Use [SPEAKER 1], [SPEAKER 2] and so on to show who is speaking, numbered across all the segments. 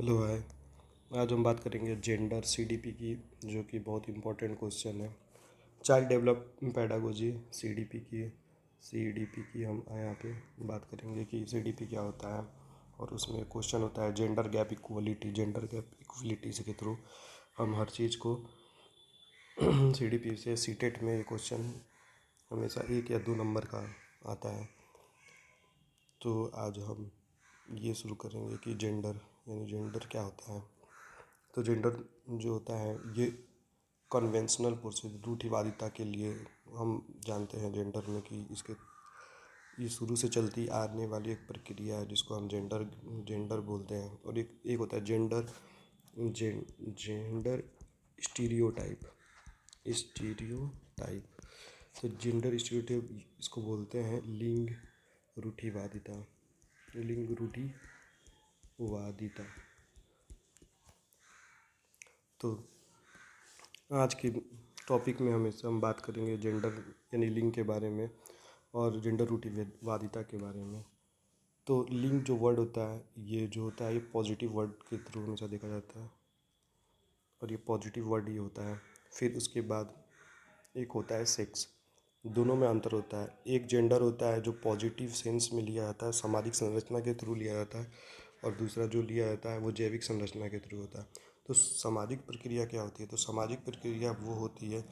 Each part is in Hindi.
[SPEAKER 1] Hello hi. आज हम बात करेंगे जेंडर सीडीपी की, जो कि बहुत इम्पोर्टेंट क्वेश्चन है। चाइल्ड डेवलपमेंट पेडागोजी सीडीपी की हम यहाँ पे बात करेंगे कि सीडीपी क्या होता है। और उसमें क्वेश्चन होता है जेंडर गैप इक्वलिटी से के थ्रू हम हर चीज़ को सीडीपी से सीटेट में ये क्वेश्चन हमेशा 1 या 2 नंबर का आता है। तो आज हम ये शुरू करेंगे कि जेंडर क्या होता है। तो जेंडर जो होता है ये कन्वेंशनल प्रोसेस रूढ़िवादिता के लिए हम जानते हैं जेंडर में कि ये शुरू से चलती आने वाली एक प्रक्रिया है जिसको हम जेंडर बोलते हैं। और एक होता है जेंडर स्टीरियोटाइप। तो जेंडर स्टीरियोटाइप इसको बोलते हैं लिंग रूढ़िवादिता। तो आज के टॉपिक में हम बात करेंगे जेंडर यानी लिंग के बारे में और जेंडर रूढ़िवादिता के बारे में। तो लिंग जो वर्ड होता है ये पॉजिटिव वर्ड के थ्रू हमेशा देखा जाता है और ये पॉजिटिव वर्ड ही होता है। फिर उसके बाद एक होता है सेक्स। दोनों में अंतर होता है। एक जेंडर होता है जो पॉजिटिव सेंस में लिया जाता है, सामाजिक संरचना के थ्रू लिया जाता है, और दूसरा जो लिया जाता है वो जैविक संरचना के थ्रू होता है। तो सामाजिक प्रक्रिया क्या होती है? तो सामाजिक प्रक्रिया वो होती है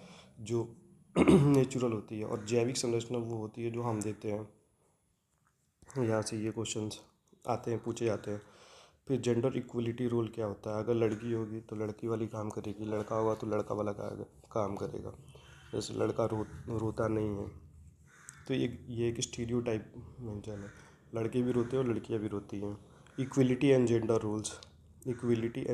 [SPEAKER 1] जो नेचुरल होती है, और जैविक संरचना वो होती है जो हम देते हैं। यहाँ से ये क्वेश्चंस आते हैं, पूछे जाते हैं। फिर जेंडर इक्वलिटी रोल क्या होता है? अगर लड़की होगी तो लड़की वाली काम करेगी, लड़का होगा तो लड़का वाला काम करेगा। जैसे लड़का रोता नहीं है, तो ये एक स्टीरियोटाइप मेंशन है। लड़के भी रोते हैं और लड़कियां भी रोती हैं। इक्विलिटी एंड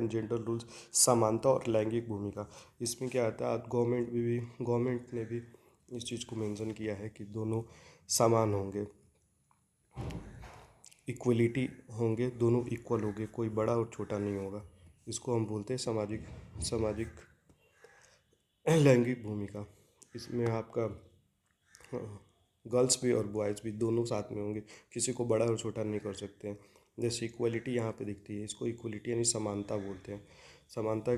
[SPEAKER 1] जेंडर रूल्स, समानता और लैंगिक भूमिका। इसमें क्या आता है, गवर्नमेंट ने भी इस चीज़ को मेंशन किया है कि दोनों समान होंगे, इक्वलिटी होंगे, दोनों इक्वल होंगे, कोई बड़ा और छोटा नहीं होगा। इसको हम बोलते हैं सामाजिक लैंगिक भूमिका। इसमें आपका गर्ल्स भी और बॉयज़ भी दोनों साथ में होंगे, किसी को बड़ा और छोटा नहीं कर सकते हैं। जैसे इक्वलिटी यहाँ पे दिखती है, इसको इक्वलिटी यानी समानता बोलते हैं। समानता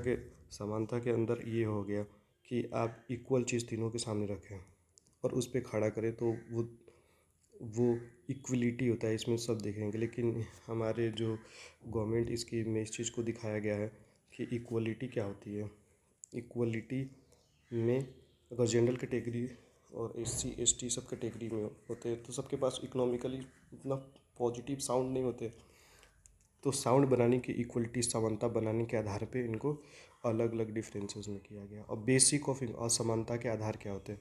[SPEAKER 1] के अंदर ये हो गया कि आप इक्वल चीज़ तीनों के सामने रखें और उस पर खड़ा करें, तो वो इक्वलिटी होता है। इसमें सब देखेंगे, लेकिन हमारे जो गवर्नमेंट इसकी में इस चीज़ को दिखाया गया है कि इक्वलिटी क्या होती है। इक्वलिटी में अगर जनरल कैटेगरी और SC ST सब कैटेगरी में होते हैं तो सबके पास इकोनॉमिकली उतना पॉजिटिव साउंड नहीं होते। तो साउंड बनाने की इक्वलिटी, समानता बनाने के आधार पे इनको अलग अलग डिफरेंसेस में किया गया। और बेसिक ऑफ असमानता के आधार क्या होते हैं?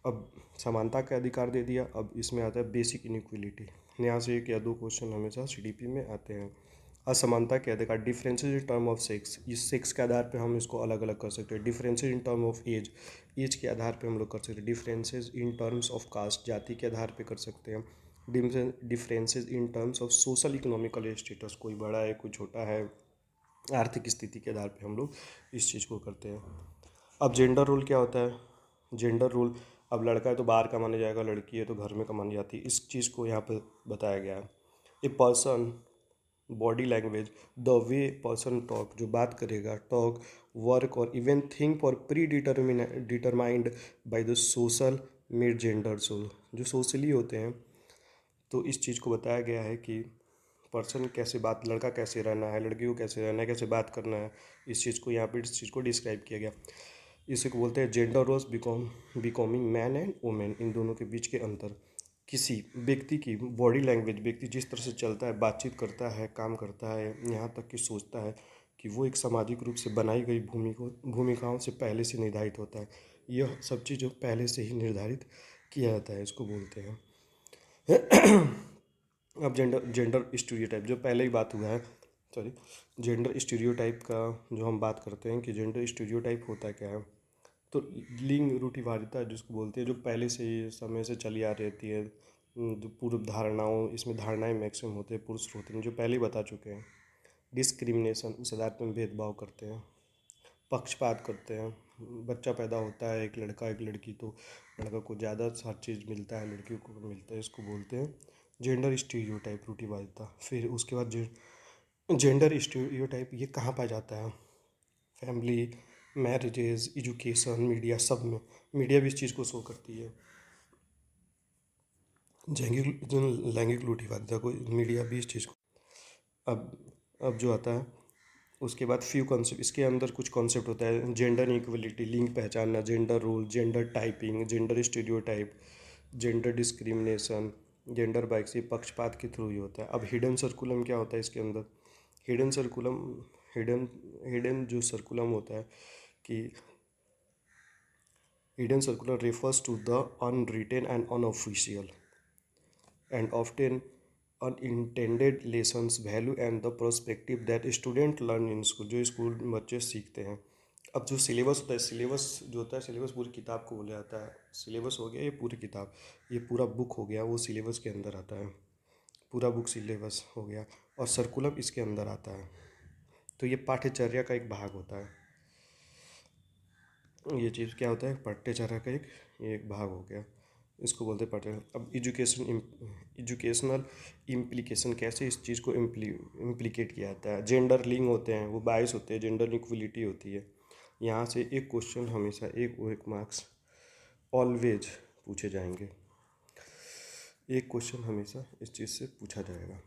[SPEAKER 1] अब समानता का अधिकार दे दिया, अब इसमें आता है बेसिक इनइक्वलिटी। यहाँ से 1 या 2 क्वेश्चन हमेशा CDP में आते हैं। असमानता के अधिकार, differences in term of sex. इस सेक्स के आधार पे हम इसको अलग अलग कर सकते हैं। Differences in term of age के आधार पे हम लोग कर सकते हैं। Differences in terms of caste, जाति के आधार पे कर सकते हैं। Differences in terms of social economical status, कोई बड़ा है कोई छोटा है, आर्थिक स्थिति के आधार पे हम लोग इस चीज़ को करते हैं। अब जेंडर रोल क्या होता है? जेंडर रोल, अब लड़का है तो बाहर कमाने जाएगा, लड़की है तो घर में कमाने जाती है। इस चीज़ को यहाँ पर बताया गया है। A person body language, the way person talk, जो बात करेगा, टॉक, वर्क और even think for determined by the social made gender soul, जो सोशली होते हैं। तो इस चीज़ को बताया गया है कि पर्सन कैसे बात, लड़का कैसे रहना है, लड़की को कैसे रहना है, कैसे बात करना है। इस चीज़ को यहाँ पे इस चीज़ को डिस्क्राइब किया गया। इसी को बोलते हैं gender roles becoming man and women. इन दोनों के बीच के अंतर, किसी व्यक्ति की बॉडी लैंग्वेज, व्यक्ति जिस तरह से चलता है, बातचीत करता है, काम करता है, यहाँ तक कि सोचता है, कि वो एक सामाजिक रूप से बनाई गई भूमिकाओं से पहले से निर्धारित होता है। यह सब चीज़ पहले से ही निर्धारित किया जाता है, इसको बोलते हैं। अब जेंडर स्टीरियोटाइप, जो पहले ही बात हुआ है, सॉरी, जेंडर स्टीरियोटाइप का जो हम बात करते हैं कि जेंडर स्टीरियोटाइप होता क्या है। तो लिंग रूढ़िवादिता जिसको बोलते हैं, जो पहले से ही समय से चली आ रहती है। जो पूर्व धारणाओं, इसमें धारणाएं मैक्सिमम होते हैं, पुरुष होते हैं, जो पहले ही बता चुके हैं। डिस्क्रिमिनेशन, उस आधार पर भेदभाव करते हैं, पक्षपात करते हैं। बच्चा पैदा होता है, एक लड़का एक लड़की, तो लड़का को ज़्यादा हर चीज़ मिलता है, लड़की को मिलता है। इसको बोलते हैं जेंडर स्टीरियोटाइप, रूढ़िवादिता। फिर उसके बाद जेंडर स्टीरियोटाइप ये कहाँ पाया जाता है? फैमिली, मैरिजेज, एजुकेशन, मीडिया, सब में। मीडिया भी इस चीज़ को शो करती है। लैंगिक रूढ़िवादिता को मीडिया भी इस चीज़ को। अब जो आता है उसके बाद फ्यू कॉन्सेप्ट, इसके अंदर कुछ कॉन्सेप्ट होता है। जेंडर इक्वलिटी, लिंग पहचानना, gender role, gender typing, gender stereotype, gender discrimination, gender biases, ये पक्षपात के थ्रू ही होता है। अब हिडन सर्कुलम क्या होता है इसके अंदर? हिडन सर्कुलम, हिडन हिडन जो सर्कुलम होता है कि hidden circular refers to the unwritten and unofficial and often unintended lessons, value and the perspective that student learn in school, जो स्कूल में बच्चे सीखते हैं। अब जो सिलेबस होता है, सिलेबस जो होता है, सिलेबस पूरी किताब को बोला जाता है। सिलेबस हो गया ये पूरी किताब, ये पूरा बुक हो गया, वो सिलेबस के अंदर आता है। पूरा बुक सिलेबस हो गया और सर्कुलम इसके अंदर आता है। तो ये पाठ्यचर्या का एक भाग होता है। ये चीज़ क्या होता है? पाठ्यचर्या का एक भाग हो गया, इसको बोलते हैं पाठ्य। अब एजुकेशनल इम्प्लीकेशन, कैसे इस चीज़ को इम्प्लीकेट किया जाता है। जेंडर लिंग होते हैं, वो बाइस होते हैं, जेंडर इक्वलिटी होती है। यहाँ से एक क्वेश्चन हमेशा एक मार्क्स ऑलवेज पूछे जाएंगे। एक क्वेश्चन हमेशा इस चीज़ से पूछा जाएगा।